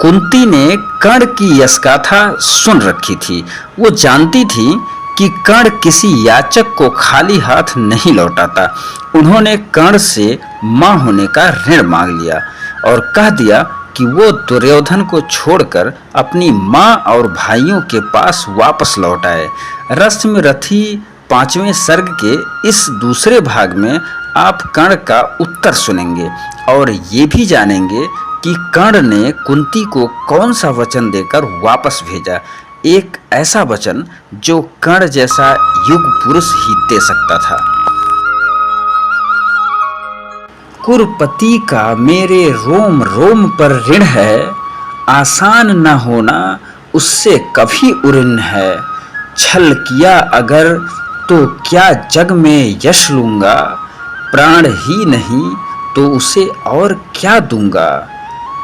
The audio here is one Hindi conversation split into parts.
कुंती ने कर्ण की यश गाथा सुन रखी थी। वो जानती थी कि कर्ण किसी याचक को खाली हाथ नहीं लौटाता। उन्होंने कर्ण से मां होने का ऋण मांग लिया और कह दिया कि वो दुर्योधन को छोड़कर अपनी मां और भाइयों के पास वापस लौट आए। रस्म रथी 5वें सर्ग के इस दूसरे भाग में आप कर्ण का उत्तर सुनेंगे और ये भी जानेंगे कि कर्ण ने कुंती को कौन सा वचन देकर वापस भेजा, एक ऐसा वचन जो कर्ण जैसा युग पुरुष ही दे सकता था। कुरपति का मेरे रोम रोम पर ऋण है, आसान न होना उससे कभी उऋण है। छल किया अगर तो क्या जग में यश लूंगा, प्राण ही नहीं तो उसे और क्या दूंगा।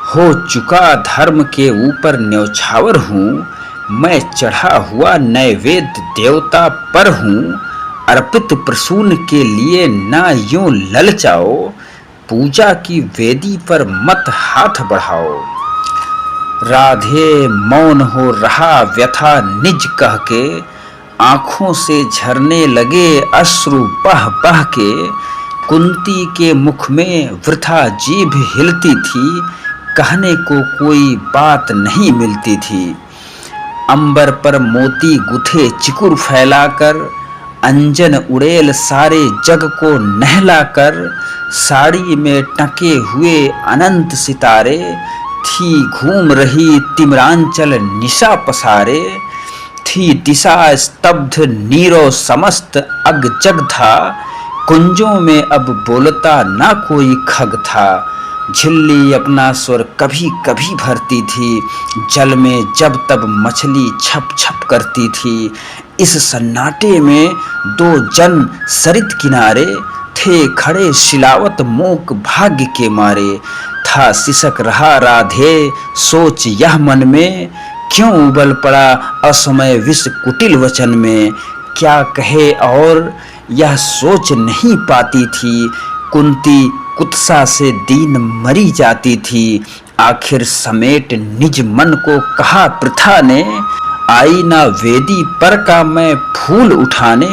हो चुका धर्म के ऊपर न्यौछावर हूँ, मैं चढ़ा हुआ नैवेद्य देवता पर हूँ। अर्पित प्रसून के लिए ना यूं ललचाओ, पूजा की वेदी पर मत हाथ बढ़ाओ। राधे मौन हो रहा व्यथा निज कह के, आंखों से झरने लगे अश्रु बह बह के। कुंती के मुख में वृथा जीभ हिलती थी, कहने को कोई बात नहीं मिलती थी। अंबर पर मोती गुथे चिकुर फैलाकर, अंजन उड़ेल सारे जग को नहलाकर। साड़ी में टके हुए अनंत सितारे, थी घूम रही तिमिरांचल निशा पसारे। थी दिशा स्तब्ध नीरो समस्त अग जग था, कुंजों में अब बोलता ना कोई खग था। झिल्ली अपना स्वर कभी कभी भरती थी, जल में जब तब मछली छप छप करती थी। इस सन्नाटे में दो जन सरित किनारे, थे खड़े शिलावत मूक भाग्य के मारे। था सिसक रहा राधे सोच यह मन में, क्यों उबल पड़ा असमय विष कुटिल वचन में। क्या कहे और यह सोच नहीं पाती थी, कुंती कुत्सा से दीन मरी जाती थी। आखिर समेट निज मन को कहा प्रथा ने, आई ना वेदी पर का मैं फूल उठाने।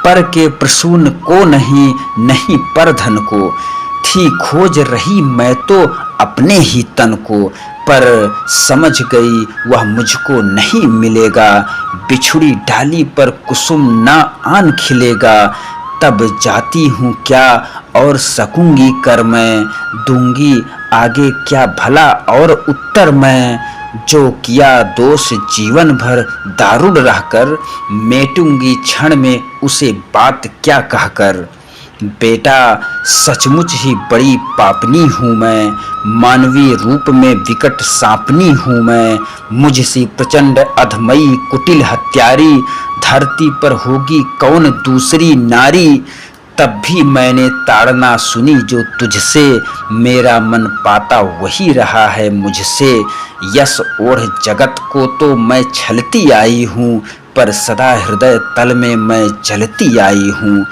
पर के प्रसून को नहीं, नहीं पर धन को, थी खोज रही मैं तो अपने ही तन को। पर समझ गई वह मुझको नहीं मिलेगा, बिछुड़ी डाली पर कुसुम ना आन खिलेगा। तब जाती हूँ क्या और सकूंगी कर मैं, दूंगी आगे क्या भला और उत्तर मैं। जो किया दोष जीवन भर दारुण रहकर, मेटूंगी क्षण में उसे बात क्या कहकर। बेटा सचमुच ही बड़ी पापनी हूँ मैं, मानवीय रूप में विकट सांपनी हूँ मैं। मुझसी प्रचंड अधमयी कुटिल हत्यारी, धरती पर होगी कौन दूसरी नारी। तब भी मैंने ताड़ना सुनी जो तुझसे, मेरा मन पाता वही रहा है मुझसे। यश ओढ़ जगत को तो मैं छलती आई हूँ, पर सदा हृदय तल में मैं जलती आई हूँ।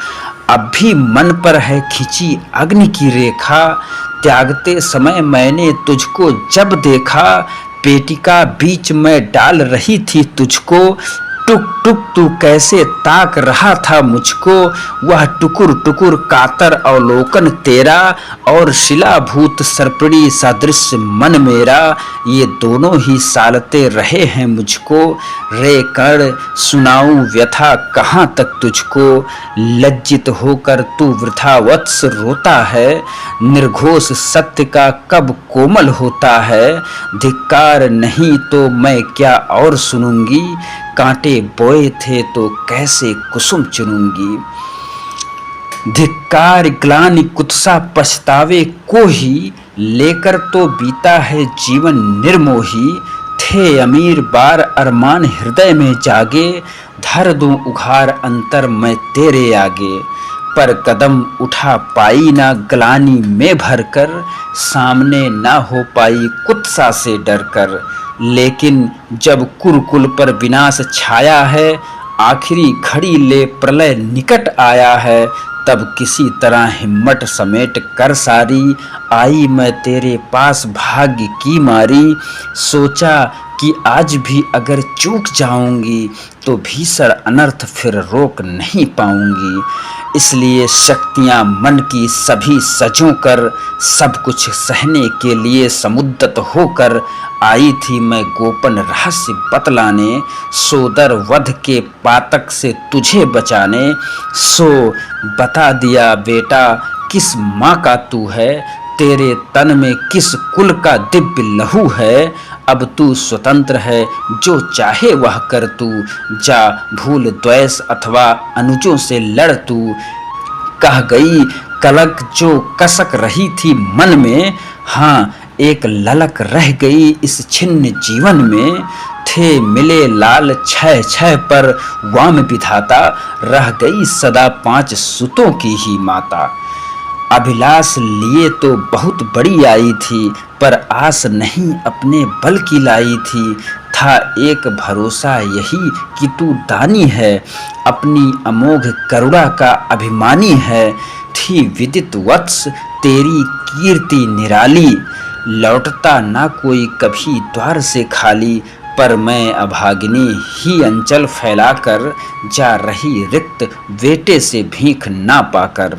अब भी मन पर है खिंची अग्नि की रेखा, त्यागते समय मैंने तुझको जब देखा। पेटिका बीच में डाल रही थी तुझको, टुक टुक तू कैसे ताक रहा था मुझको। वह टुकुर टुकुर कातर अवलोकन तेरा, और शिलाभूत सर्पणी सदृश मन मेरा। ये दोनों ही सालते रहे हैं मुझको, रे कर्ण सुनाऊं व्यथा कहाँ तक तुझको। लज्जित होकर तू वृथा वत्स रोता है, निर्घोष सत्य का कब कोमल होता है। धिक्कार नहीं तो मैं क्या और सुनूंगी, कांटे बोए थे तो कैसे कुसुम चुनूंगी। धिक्कार ग्लानि कुत्सा पछतावे को ही, लेकर तो बीता है जीवन निर्मोही। थे अमीर बार अरमान हृदय में जागे, धर दूं उघार अंतर मैं तेरे आगे। पर कदम उठा पाई ना ग्लानि में भरकर, सामने ना हो पाई कुत्सा से डरकर। लेकिन जब कुरुकुल पर विनाश छाया है, आखिरी घड़ी ले प्रलय निकट आया है। तब किसी तरह हिम्मत समेट कर सारी आई मैं तेरे पास भाग्य की मारी। सोचा कि आज भी अगर चूक जाऊंगी तो भीषण अनर्थ फिर रोक नहीं पाऊंगी। इसलिए शक्तियां मन की सभी सजो कर सब कुछ सहने के लिए समुद्दत होकर आई थी मैं गोपन रहस्य बतलाने। सोदर वध के पातक से तुझे बचाने। सो बता दिया बेटा किस माँ का तू है, तेरे तन में किस कुल का दिव्य लहू है। अब तू स्वतंत्र है, जो चाहे वह कर तू, जा भूल द्वेष अथवा अनुजों से लड़ तू। कह गई कलक जो कसक रही थी मन में, हाँ एक ललक रह गई इस छिन्न जीवन में। थे मिले लाल छह छह पर वाम विधाता, रह गई सदा 5 सुतों की ही माता। अभिलाष लिए तो बहुत बड़ी आई थी, पर आस नहीं अपने बल की लाई थी। था एक भरोसा यही कि तू दानी है, अपनी अमोघ करुणा का अभिमानी है। थी विदित वत्स तेरी कीर्ति निराली, लौटता ना कोई कभी द्वार से खाली। पर मैं अभागिनी ही अंचल फैलाकर, जा रही रिक्त बेटे से भीख ना पाकर।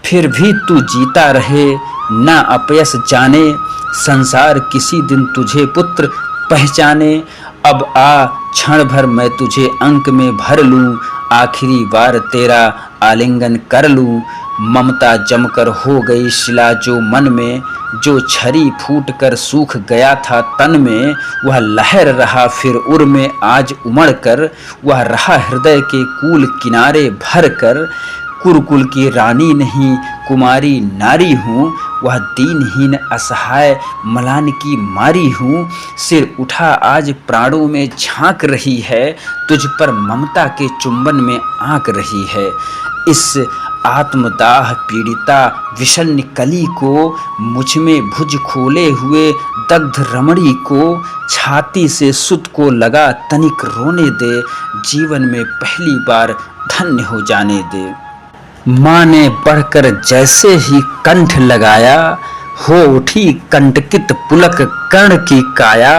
फिर भी तू जीता रहे ना अपयस जाने, संसार किसी दिन तुझे पुत्र पहचाने। अब आ क्षण भर मैं तुझे अंक में भर लूं, आखिरी बार तेरा आलिंगन कर लूं। ममता जमकर हो गई शिला जो मन में, जो छरी फूट कर सूख गया था तन में। वह लहर रहा फिर उर में आज उमड़ कर, वह रहा हृदय के कूल किनारे भर कर। कुरुकुल की रानी नहीं कुमारी नारी हूँ, वह दीनहीन असहाय मलान की मारी हूँ। सिर उठा आज प्राणों में झांक रही है, तुझ पर ममता के चुंबन में आंक रही है। इस आत्मदाह पीड़िता विषण्ण कली को, मुझ में भुज खोले हुए दग्ध रमणी को। छाती से सुत को लगा तनिक रोने दे, जीवन में पहली बार धन्य हो जाने दे। माँ ने बढ़कर जैसे ही कंठ लगाया, हो उठी कंटकित पुलक कर्ण की काया।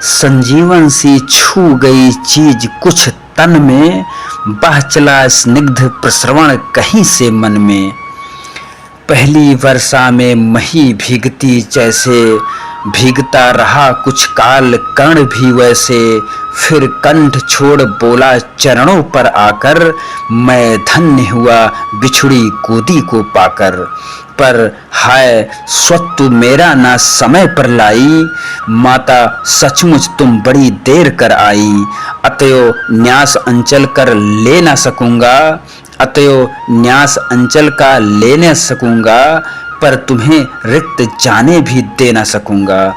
संजीवन सी छू गई चीज कुछ तन में, बह चला स्निग्ध प्रस्रवण कहीं से मन में। पहली वर्षा में मही भीगती जैसे, भीगता रहा कुछ काल कर्ण भी वैसे। फिर कंठ छोड़ बोला चरणों पर आकर, मैं धन्य हुआ बिछुड़ी गोदी को पाकर। पर हाय स्वत्व मेरा ना समय पर लाई, माता सचमुच तुम बड़ी देर कर आई। अतएव न्यास अंचल कर ले ना सकूंगा, अतएव न्यास अंचल का ले न सकूंगा। पर तुम्हें रिक्त जाने भी दे ना सकूंगा,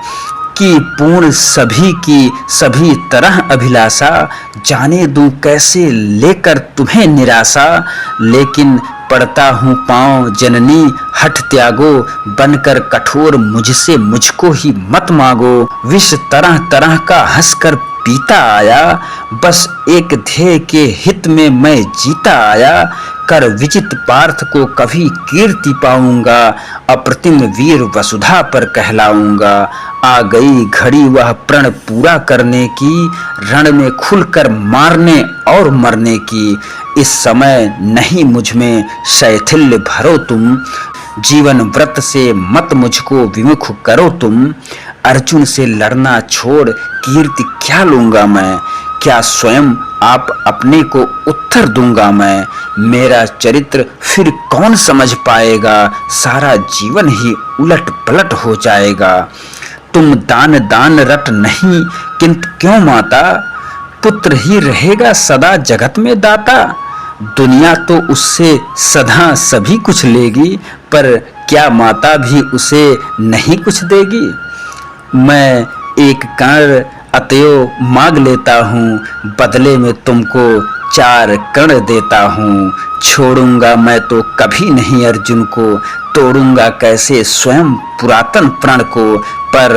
कि पूर्ण सभी की सभी तरह अभिलाषा। जाने दूं कैसे लेकर तुम्हें निराशा, लेकिन पड़ता हूँ पाँव जननी हठ त्यागो। बनकर कठोर मुझसे मुझको ही मत मांगो। विष तरह तरह का हंसकर पीता आया, बस एक ध्येय के हित में मैं जीता आया। कर विजित पार्थ को कभी कीर्ति पाऊंगा, अप्रतिम वीर वसुधा पर कहलाऊंगा। आ गई घड़ी वह प्रण पूरा करने की, रण में खुलकर मारने और मरने की। इस समय नहीं मुझ में शैथिल्य भरो तुम, जीवन व्रत से मत मुझको विमुख करो तुम। अर्जुन से लड़ना छोड़ कीर्ति क्या लूंगा मैं, क्या स्वयं आप अपने को उत्तर दूंगा मैं। मेरा चरित्र फिर कौन समझ पाएगा, सारा जीवन ही उलट पलट हो जाएगा। तुम दान दान रट नहीं किंतु क्यों माता, पुत्र ही रहेगा सदा जगत में दाता। दुनिया तो उससे सदा सभी कुछ लेगी, पर क्या माता भी उसे नहीं कुछ देगी। मैं एक कर्ण अतएव मांग लेता हूँ, बदले में तुमको 4 कर्ण देता हूँ। छोड़ूंगा मैं तो कभी नहीं अर्जुन को, तोड़ूंगा कैसे स्वयं पुरातन प्रण को। पर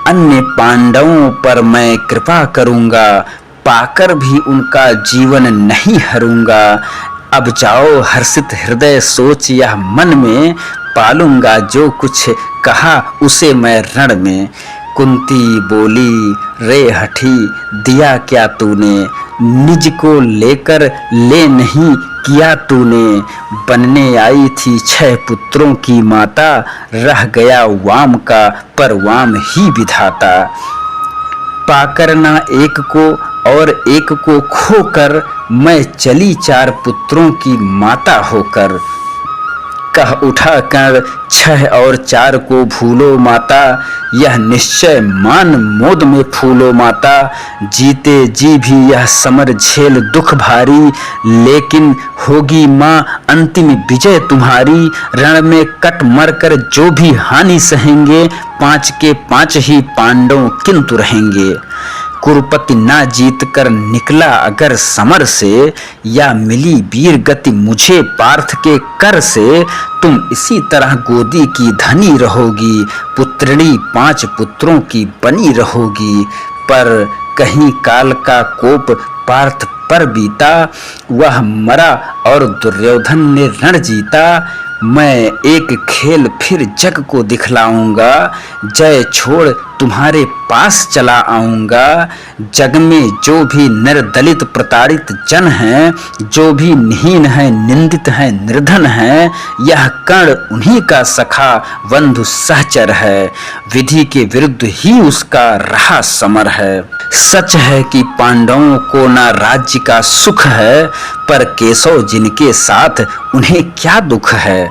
अन्य पांडवों पर मैं कृपा करूंगा, पाकर भी उनका जीवन नहीं हरूंगा। अब जाओ हर्षित हृदय सोच यह मन में, पालूंगा जो कुछ कहा उसे मैं रण में। कुंती बोली रे हठी दिया क्या तूने, निज को लेकर ले नहीं किया तूने। बनने आई थी 6 पुत्रों की माता, रह गया वाम का पर वाम ही विधाता। पाकर ना एक को और एक को खोकर, मैं चली 4 पुत्रों की माता होकर। कह उठा कर 6 और 4 को भूलो माता, यह निश्चय मान मोद में फूलो माता। जीते जी भी यह समर झेल दुख भारी, लेकिन होगी माँ अंतिम विजय तुम्हारी। रण में कट मर कर जो भी हानि सहेंगे, 5 के 5 ही पांडव किंतु रहेंगे। कुरुपति ना जीत कर निकला अगर समर से, या मिली वीर गति मुझे पार्थ के कर से, तुम इसी तरह गोदी की धनी रहोगी, पुत्रिणी 5 पुत्रों की बनी रहोगी। पर कहीं काल का कोप पार्थ पर बीता, वह मरा और दुर्योधन ने रण जीता। मैं एक खेल फिर जग को दिखलाऊंगा, जय छोड़ तुम्हारे पास चला आऊंगा। जग में जो भी निर्दलित प्रताड़ित जन हैं, जो भी निहीन है निंदित है निर्धन है, यह कर्ण उन्हीं का सखा बंधु सहचर है। विधि के विरुद्ध ही उसका रहा समर है। सच है कि पांडवों को ना राज्य का सुख है, पर केशव जिनके साथ उन्हें क्या दुख है।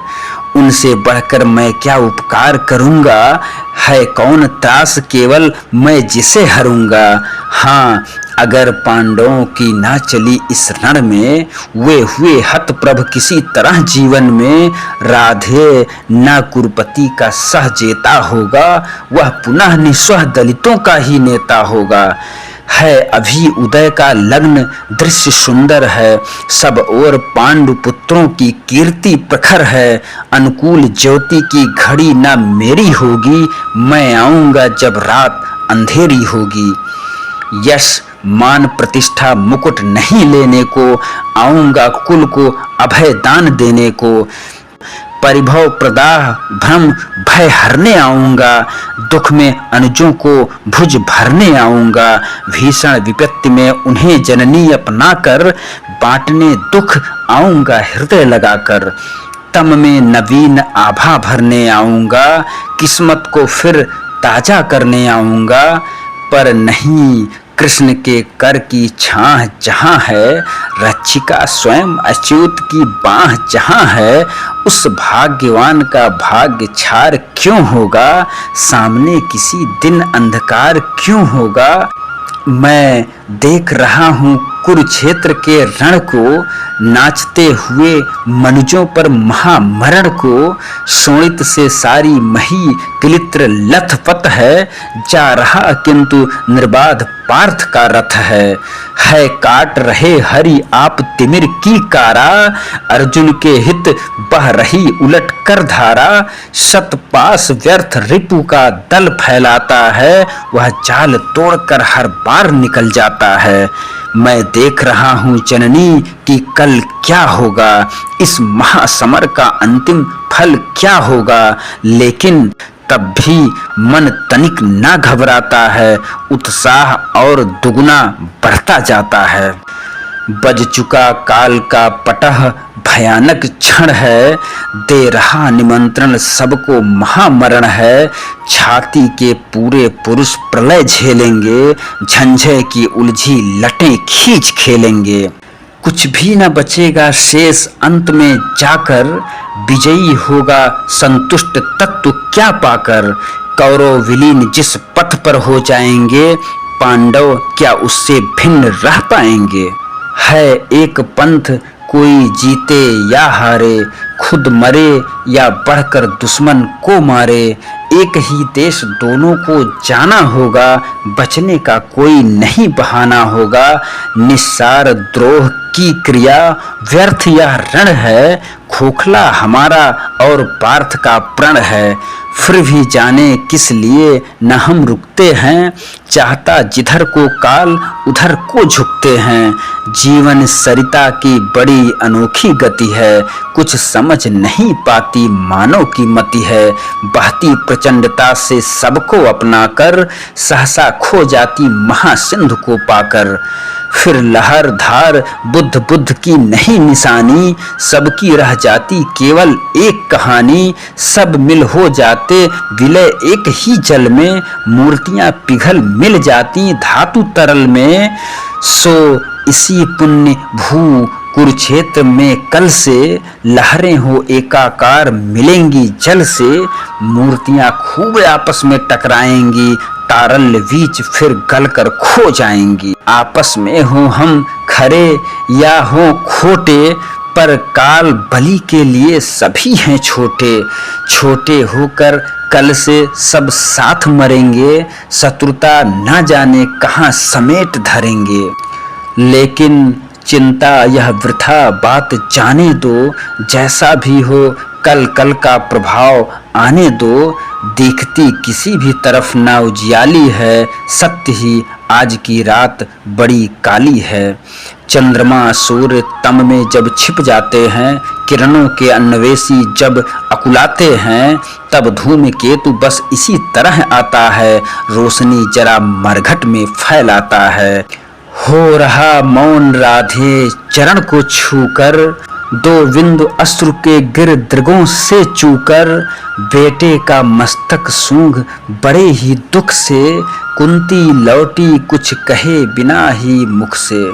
उनसे बढ़कर मैं क्या उपकार करूंगा, है कौन त्रास केवल मैं जिसे हरूंगा। हाँ, अगर पांडवों की ना चली इस रण में, वे हुए हतप्रभ किसी तरह जीवन में। राधे ना कुरुपति का सहजेता होगा, वह पुनः निस्वह दलितों का ही नेता होगा। है अभी उदय का लग्न दृश्य सुंदर है, सब ओर पांडु पुत्रों की कीर्ति प्रखर है। अनुकूल ज्योति की घड़ी ना मेरी होगी, मैं आऊंगा जब रात अंधेरी होगी। यश मान प्रतिष्ठा मुकुट नहीं लेने को, आऊंगा कुल को अभय दान देने को। परिभव प्रदाह भ्रम भय हरने आऊंगा, दुख में अनुजों को भुज भरने आऊंगा। भीषण विपत्ति में उन्हें जननी अपनाकर, बांटने दुख आऊंगा हृदय लगाकर। तम में नवीन आभा भरने आऊंगा, किस्मत को फिर ताजा करने आऊंगा। पर नहीं कृष्ण के कर की छाह जहाँ है, रक्षिका स्वयं अच्युत की बाह जहाँ है, उस भाग्यवान का भाग्य छार क्यों होगा, सामने किसी दिन अंधकार क्यों होगा। मैं देख रहा हूँ कुरुक्षेत्र के रण को, नाचते हुए मनुजों पर महामरण को। शोणित से सारी मही किलित्र लथपथ है, जा रहा किंतु निर्बाध पार्थ का रथ है काट रहे हरि आप तिमिर की कारा। अर्जुन के हित बह रही उलट कर धारा, शतपास व्यर्थ रिपु का दल फैलाता है, वह जाल तोड़कर हर बार निकल जाता है। मैं देख रहा हूँ जननी कि कल क्या होगा, इस महासमर का अंतिम फल क्या होगा। लेकिन तब भी मन तनिक ना घबराता है, उत्साह और दुगुना बढ़ता जाता है। बज चुका काल का पटह भयानक क्षण है, दे रहा निमंत्रण सबको महामरण है। छाती के पूरे पुरुष प्रलय झेलेंगे, झंझे की उलझी लटें खींच खेलेंगे। कुछ भी न बचेगा शेष अंत में जाकर, विजयी होगा संतुष्ट तत्व क्या पाकर। कौरव विलीन जिस पथ पर हो जाएंगे, पांडव क्या उससे भिन्न रह पाएंगे। है एक पंथ कोई जीते या हारे, खुद मरे या बढ़कर दुश्मन को मारे। एक ही देश दोनों को जाना होगा, बचने का कोई नहीं बहाना होगा। निस्सार द्रोह की क्रिया व्यर्थ यह रण है, खोखला हमारा और पार्थ का प्रण है। फिर भी जाने किस लिए न हम रुकते हैं, चाहता जिधर को काल उधर को झुकते हैं। जीवन सरिता की बड़ी अनोखी गति है, कुछ समझ नहीं पाती मानव की मति है। बहती प्रचंडता से सबको अपना कर, सहसा खो जाती महासिंधु को पाकर। फिर लहर धार बुद्ध बुद्ध की नहीं निशानी, सबकी रह जाती केवल एक कहानी। सब मिल हो जाते विलय एक ही जल में, मूर्तियां पिघल मिल जाती धातु तरल में। सो इसी पुण्य भू कुरुक्षेत्र में कल से, लहरें हो एकाकार मिलेंगी जल से। मूर्तियां खूब आपस में टकराएंगी, तारल्य बीच फिर गलकर खो जाएंगी। आपस में हो हम खरे या हो खोटे, पर काल बलि के लिए सभी हैं छोटे। छोटे होकर कल से सब साथ मरेंगे, शत्रुता न जाने कहाँ समेट धरेंगे। लेकिन चिंता यह वृथा बात जाने दो, जैसा भी हो कल कल का प्रभाव आने दो। दिखती किसी भी तरफ ना उजियाली है, सत्य ही आज की रात बड़ी काली है। चंद्रमा सूर्य तम में जब छिप जाते हैं, किरणों के अन्वेषी जब अकुलाते हैं, तब धूमकेतु बस इसी तरह आता है, रोशनी जरा मरघट में फैलाता है। हो रहा मौन राधे चरण को छूकर, दो बिंदु अश्रु के गिर दृगों से चूकर। बेटे का मस्तक सूंघ बड़े ही दुख से, कुंती लौटी कुछ कहे बिना ही मुख से।